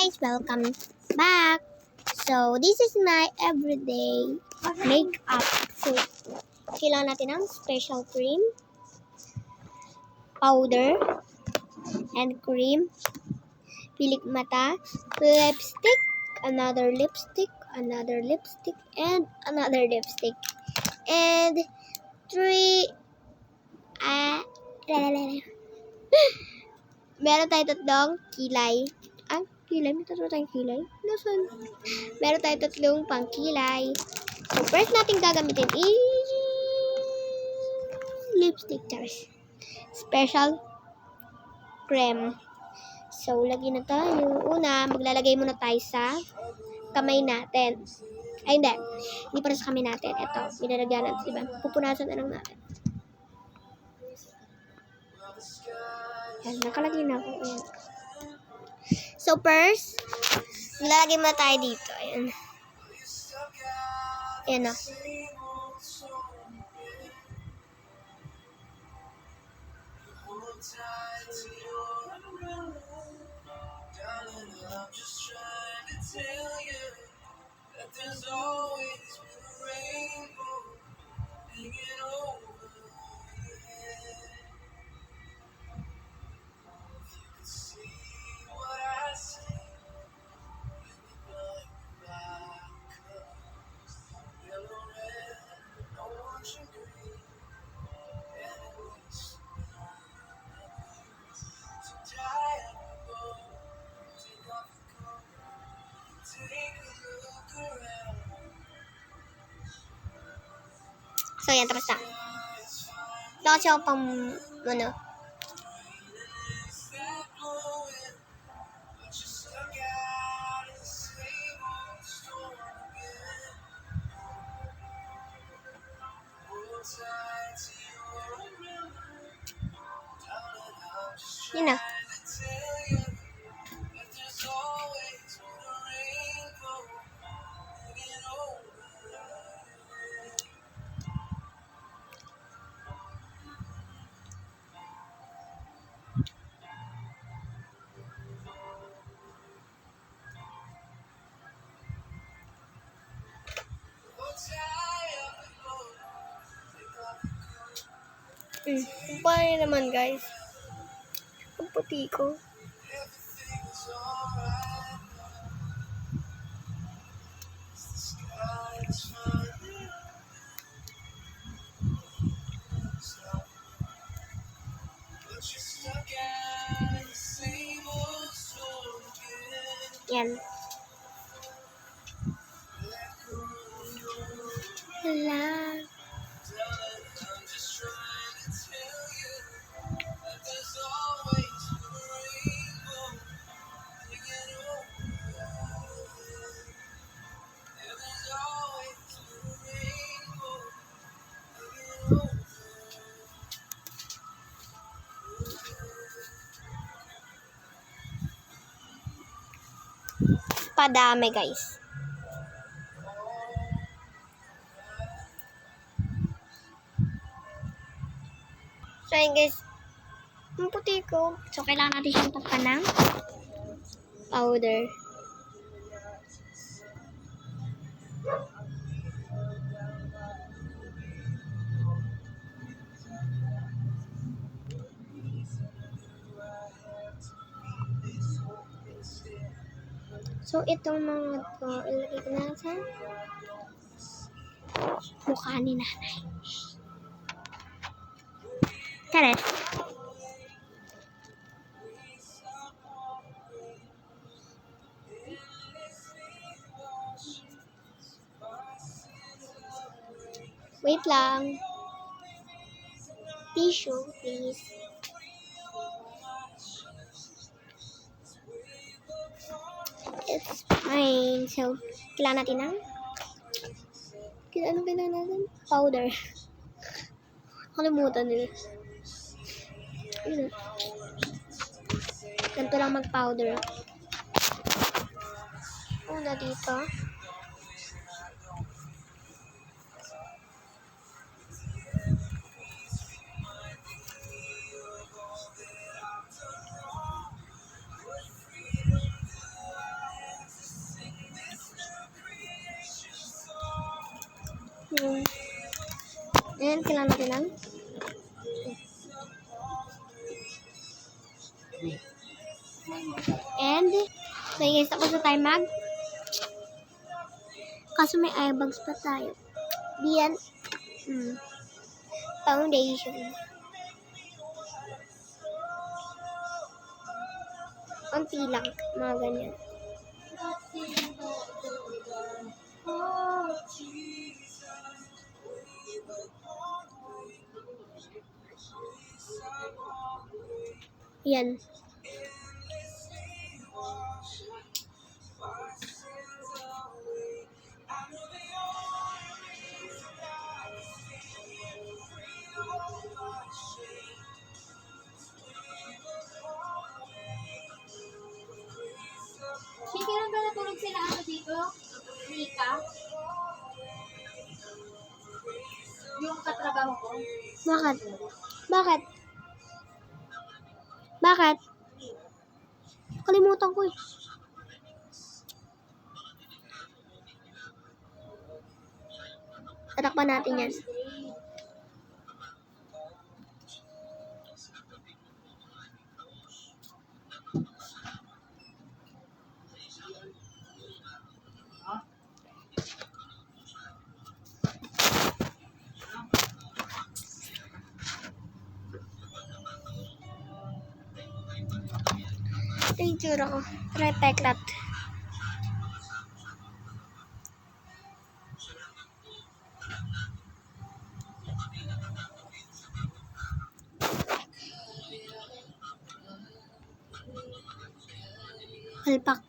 guys! Welcome back! So, this is my everyday makeup. So, kailangan natin ng special cream, powder, and cream, pilik mata, lipstick, another lipstick, and another lipstick. And 3, meron tayo tatlong kilay. Kilay? May tatlo tayong kilay? Nasaan? Meron tayo tatlong pangkilay. So, first natin gagamitin is lipstick, Charles. Special cream. So, lagyan na tayo. Una, maglalagay muna tayo sa kamay natin. Ay, hindi. Hindi para sa kamay natin. Ito, nilalagyan natin, diba? Pupunasan na lang natin. Yan, nakalagay na ako. Ayan. So, first, lalagay muna tayo dito. Ayan. Ayan o. So, yan. Tapos na. Lakas siya pang, ano. Yun na. Kumpare naman, guys. Ang puti ko. Yan. Hala. Padami, guys. So, yun, guys. Ang puti ko. So, kailangan natin siyang takpan ng powder. So, itong mga to, ilagay ko na sa mukha ni nanay. Tara. Wait lang. Tissue, please. It's fine. So, kailangan natin ng powder. Nakalimutan nila. Ganito lang mag-powder. Una dito. Ayan, kailangan natin ng and so guys, tapos na tayo kaso may eyebags pa tayo. Diyan foundation. Konti lang, mga ganyan. Yan. Hindi lang ba natulog sila dito? Mika? Yung katrabaho ko? Bakit? Bakit? Bakit? Kalimutan ko eh. Tatakpan natin yan. Ito yung tsura ko. Try peklat. Palpak.